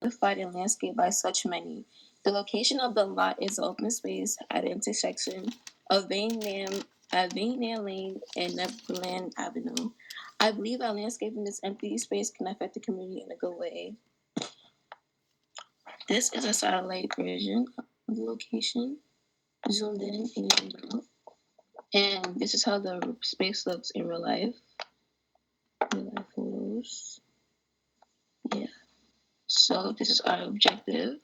beautified and landscaped by such many. The location of the lot is open space at the intersection of Vanier Lane and Neverland Avenue. I believe our landscaping this empty space can affect the community in a good way. This is a satellite version of the location, zoomed in and zoomed out. And this is how the space looks in real life. Real life photos. Yeah. So this is our objective.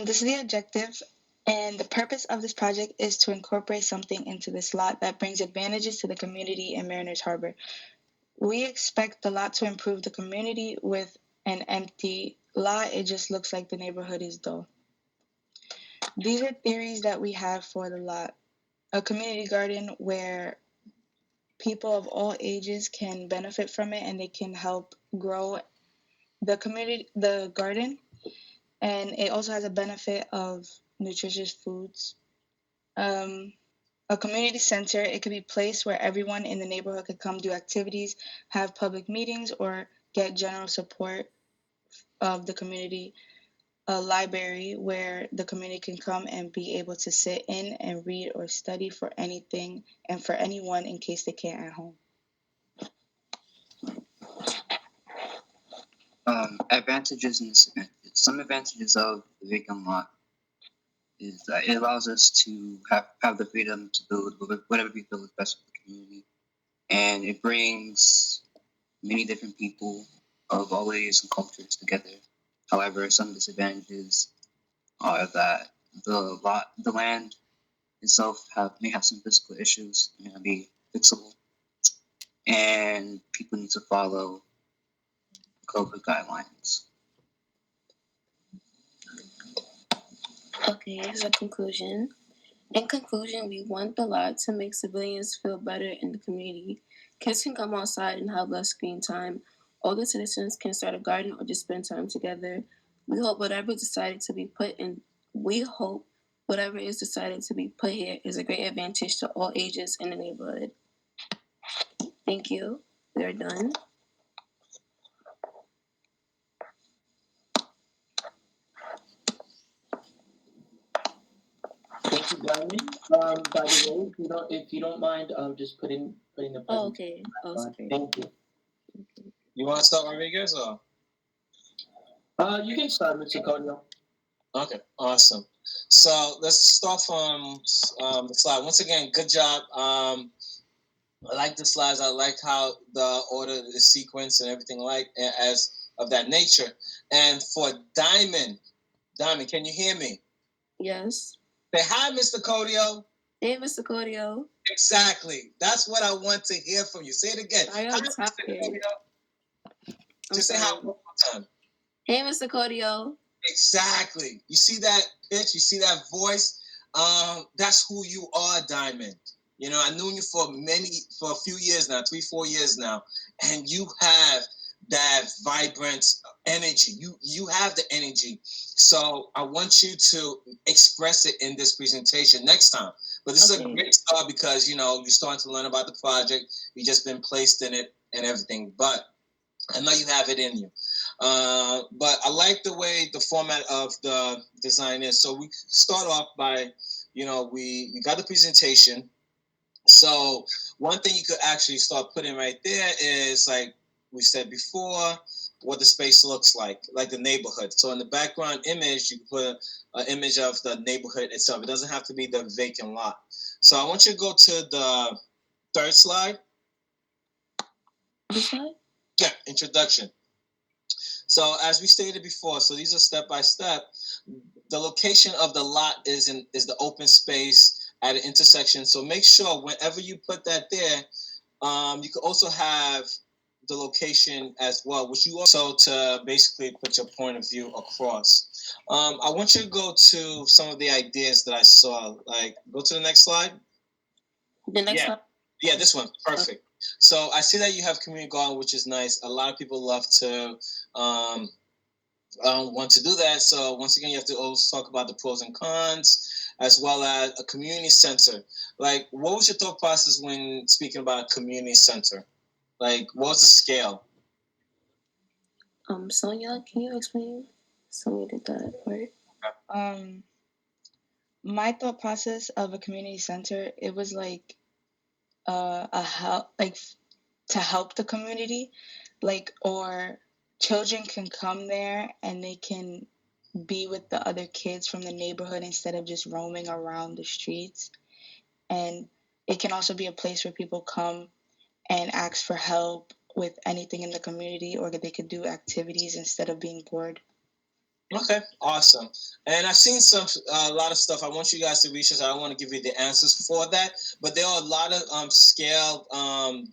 This is the objective, and the purpose of this project is to incorporate something into this lot that brings advantages to the community in Mariners Harbor. We expect the lot to improve the community. With an empty lot, it just looks like the neighborhood is dull. These are theories that we have for the lot. A community garden where people of all ages can benefit from it and they can help grow the garden. And it also has a benefit of nutritious foods. A community center, it could be a place where everyone in the neighborhood could come do activities, have public meetings, or get general support of the community. A library where the community can come and be able to sit in and read or study for anything and for anyone in case they can't at home. Advantages and disadvantages. Some advantages of the vacant lot is that it allows us to have the freedom to build whatever we feel is best for the community. And it brings many different people of all ages and cultures together. However, some disadvantages are that the land itself may have some physical issues, may not be fixable, and people need to follow COVID guidelines. Okay, here's a conclusion. In conclusion, we want the lot to make civilians feel better in the community. Kids can come outside and have less screen time. Older citizens can start a garden or just spend time together. We hope whatever is decided to be put here is a great advantage to all ages in the neighborhood. Thank you. We are done. Thank you, Diamond. By the way, if you don't mind, just putting the presentation. Oh, okay. Oh, sorry. Thank you. You want to start, Rodriguez, or? You can start, Mr. Codio. Okay, awesome. So let's start from the slide. Once again, good job. I like the slides. I like how the order is sequenced and everything as of that nature. And for Diamond, can you hear me? Yes. Say hi, Mr. Codio. Hey, Mr. Codio. Exactly. That's what I want to hear from you. Say it again. Hi, Mr. Codio. Just say hi one more time. Hey, Mr. Codio. Exactly. You see that pitch? You see that voice? That's who you are, Diamond. You know, I knew you for a few years now, 3-4 years now, and you have that vibrant energy. You have the energy. So I want you to express it in this presentation next time. But this is a great start because, you know, you're starting to learn about the project. You've just been placed in it and everything. But I know you have it in you. But I like the way the format of the design is. So we start off by, you know, we got the presentation. So one thing you could actually start putting right there is, like we said before, what the space looks like the neighborhood. So in the background image, you can put an image of the neighborhood itself. It doesn't have to be the vacant lot. So I want you to go to the third slide. This slide? Yeah, introduction. So as we stated before, so these are step by step. The location of the lot is the open space at an intersection. So make sure whenever you put that there, you can also have the location as well, which you also to basically put your point of view across. I want you to go to some of the ideas that I saw. Like, go to the next slide. The next slide? Yeah, this one. Perfect. So I see that you have community garden, which is nice. A lot of people love to want to do that. So once again, you have to also talk about the pros and cons, as well as a community center. Like, what was your thought process when speaking about a community center? Like, what was the scale? Sonia, can you explain? Sonia did that, right? My thought process of a community center, it was like a help, like to help the community, like, or children can come there and they can be with the other kids from the neighborhood instead of just roaming around the streets. And it can also be a place where people come and ask for help with anything in the community, or that they could do activities instead of being bored. Okay, awesome. And I've seen a lot of stuff. I want you guys to research. I don't want to give you the answers for that, but there are a lot of scaled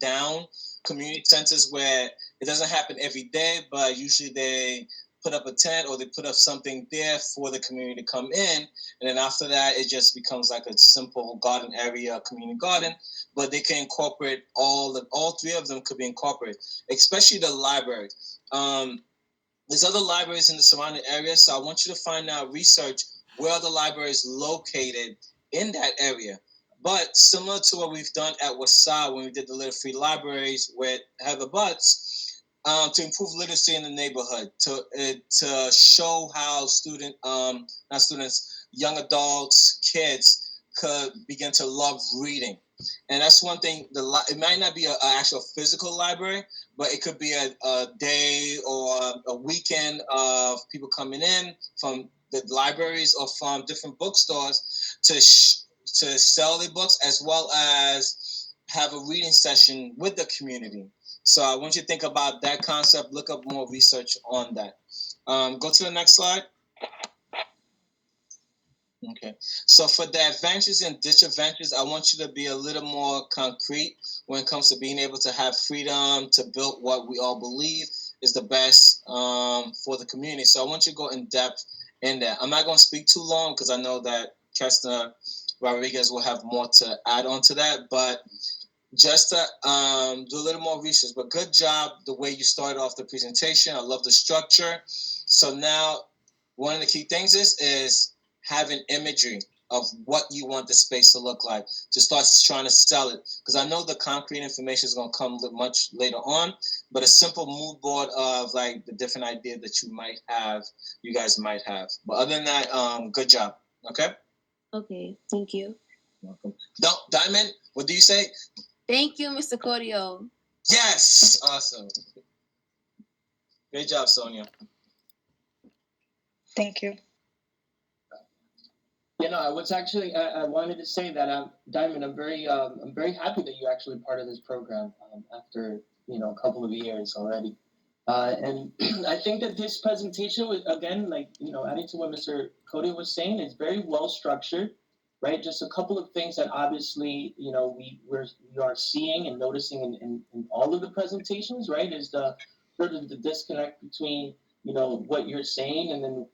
down community centers where it doesn't happen every day, but usually they put up a tent or they put up something there for the community to come in, and then after that, it just becomes like a simple garden area, community garden. But they can incorporate all three of them could be incorporated, especially the library. There's other libraries in the surrounding area, so I want you to find out, research where the library is located in that area. But similar to what we've done at WHSAD when we did the Little Free Libraries with Heather Butts, to improve literacy in the neighborhood, to show how not students, young adults, kids could begin to love reading. And that's one thing. It might not be an actual physical library, but it could be a day or a weekend of people coming in from the libraries or from different bookstores to sell their books, as well as have a reading session with the community. So I want you to think about that concept. Look up more research on that. Go to the next slide. Okay. So for the advantages and disadvantages, I want you to be a little more concrete when it comes to being able to have freedom to build what we all believe is the best for the community. So I want you to go in depth in that. I'm not going to speak too long because I know that Kester Rodriguez will have more to add on to that, but just to do a little more research. But good job the way you started off the presentation. I love the structure. So now one of the key things is having imagery of what you want the space to look like, to start trying to sell it. Because I know the concrete information is going to come much later on, but a simple mood board of like the different ideas that you guys might have. But other than that, good job. Okay? Okay, thank you. Welcome. Diamond, what do you say? Thank you, Mr. Cordio. Yes! Awesome. Great job, Sonia. Thank you. You know, I was actually I wanted to say that Diamond. I'm very happy that you're actually part of this program after a couple of years already. And I think that this presentation was, again, like adding to what Mr. Cody was saying, is very well structured, right? Just a couple of things that obviously we are seeing and noticing in all of the presentations, right? Is the sort of the disconnect between what you're saying and then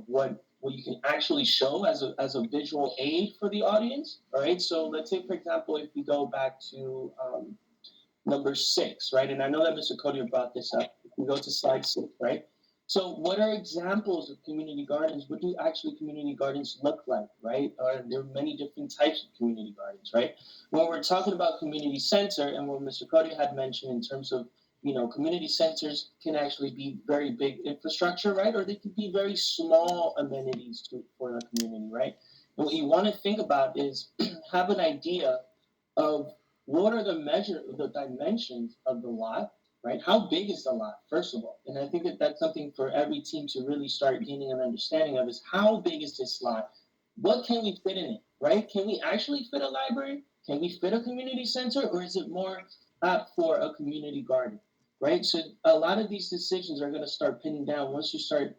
what you can actually show as a visual aid for the audience. All right. So let's say, for example, if we go back to number 6, right? And I know that Mr. Cody brought this up. If we go to slide 6, right? So what are examples of community gardens? What do actually community gardens look like, right? There are many different types of community gardens, right? When we're talking about community center and what Mr. Cody had mentioned in terms of community centers can actually be very big infrastructure, right? Or they can be very small amenities for the community, right? And what you want to think about is have an idea of what are the dimensions of the lot, right? How big is the lot, first of all? And I think that that's something for every team to really start gaining an understanding of, is how big is this lot? What can we fit in it, right? Can we actually fit a library? Can we fit a community center? Or is it more apt for a community garden, right? So a lot of these decisions are going to start pinning down once you start,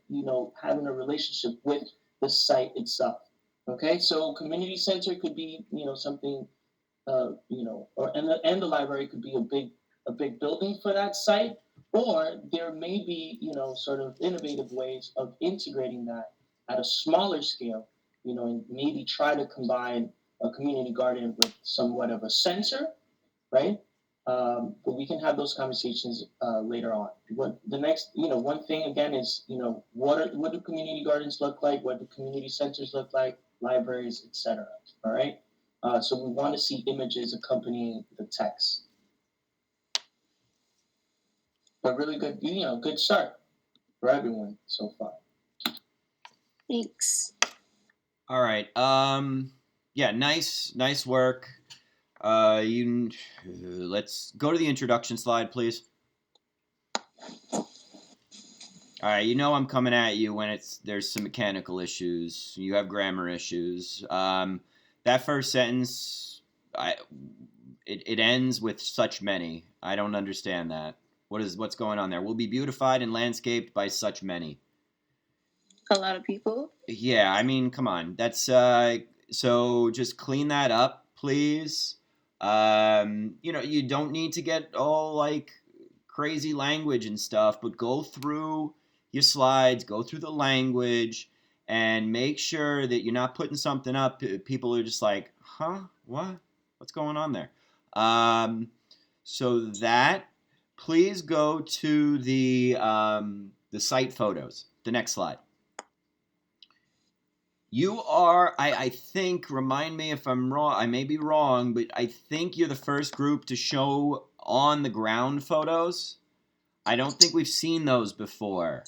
having a relationship with the site itself. Okay, so community center could be, something and the library could be a big building for that site, or there may be sort of innovative ways of integrating that at a smaller scale, and maybe try to combine a community garden with somewhat of a center, right? But we can have those conversations later on. What the next, one thing again is, what do community gardens look like? What do community centers look like? Libraries, etc. All right. So we want to see images accompanying the text. But really good, good start. for everyone so far. Thanks. All right. Yeah, nice work. Let's go to the introduction slide, please. All right, I'm coming at you when there's some mechanical issues. You have grammar issues. That first sentence, it ends with such many. I don't understand that. What's going on there? Will be beautified and landscaped by such many. A lot of people. Yeah, I mean, come on. That's so just clean that up, please. You don't need to get all like crazy language and stuff, but go through your slides, go through the language, and make sure that you're not putting something up. People are just like, huh? What? What's going on there? So that, please go to the site photos. The next slide. You are, I think, remind me if I'm wrong, I may be wrong, but I think you're the first group to show on the ground photos. I don't think we've seen those before.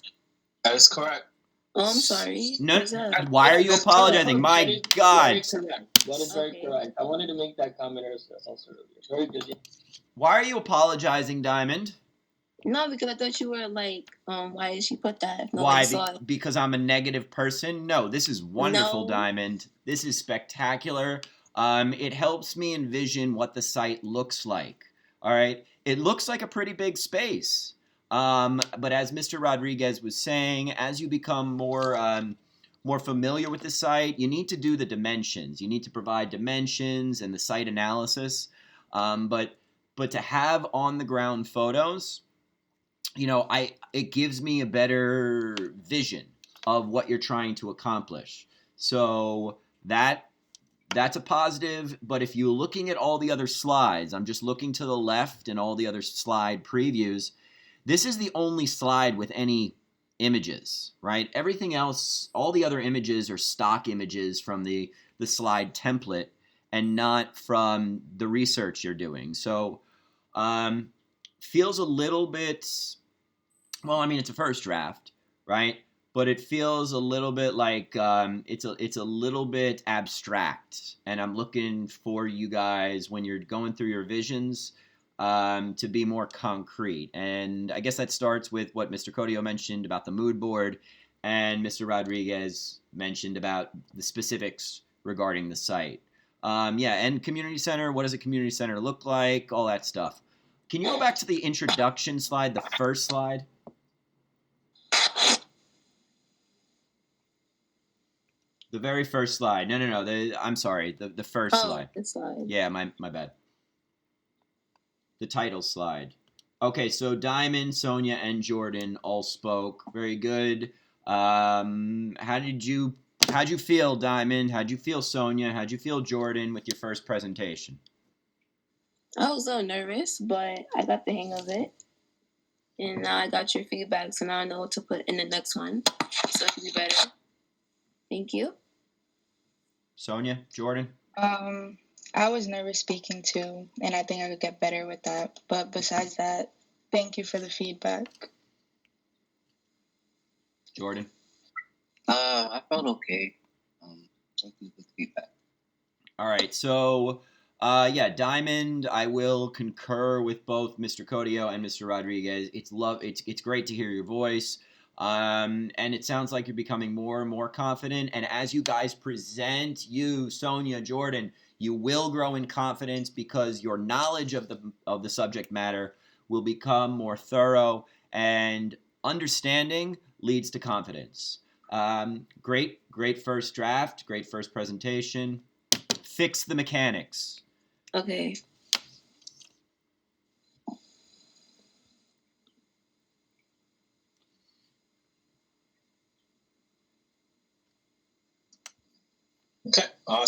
That is correct. Oh, I'm sorry. No, What's that? why are you apologizing? My God. That is very correct. I wanted to make that comment also earlier. Very good. Yeah. Why are you apologizing, Diamond? No, because I thought you were like, why did she put that? If nobody Why? saw it? Because I'm a negative person? No, this is wonderful, No. Diamond. This is spectacular. It helps me envision what the site looks like. All right? It looks like a pretty big space. But as Mr. Rodriguez was saying, as you become more familiar with the site, you need to do the dimensions. You need to provide dimensions and the site analysis. But to have on the ground photos, it gives me a better vision of what you're trying to accomplish. So that's a positive. But if you're looking at all the other slides, I'm just looking to the left and all the other slide previews. This is the only slide with any images, right? Everything else, all the other images are stock images from the slide template and not from the research you're doing. So feels a little bit, well, I mean, it's a first draft, right? But it feels a little bit like it's a little bit abstract, and I'm looking for you guys when you're going through your visions to be more concrete. And I guess that starts with what Mr. Codio mentioned about the mood board, and Mr. Rodriguez mentioned about the specifics regarding the site. And community center. What does a community center look like? All that stuff. Can you go back to the introduction slide, the first slide? The very first slide. No. I'm sorry. The first slide. The slide. Yeah, my bad. The title slide. Okay, so Diamond, Sonia, and Jordan all spoke. Very good. How'd you feel, Diamond? How'd you feel, Sonia? How'd you feel, Jordan, with your first presentation? I was a little nervous, but I got the hang of it. And now I got your feedback, so now I know what to put in the next one, so it can be better. Thank you. Sonia, Jordan? I was nervous speaking too, and I think I could get better with that. But besides that, thank you for the feedback. Jordan? I felt okay. Thank you for the feedback. All right, so Diamond, I will concur with both Mr. Codio and Mr. Rodriguez. It's great to hear your voice. And it sounds like you're becoming more and more confident. And as you guys present, you, Sonia, Jordan, you will grow in confidence because your knowledge of the subject matter will become more thorough, and understanding leads to confidence. Great first draft, great first presentation. Fix the mechanics. Okay. Okay, awesome.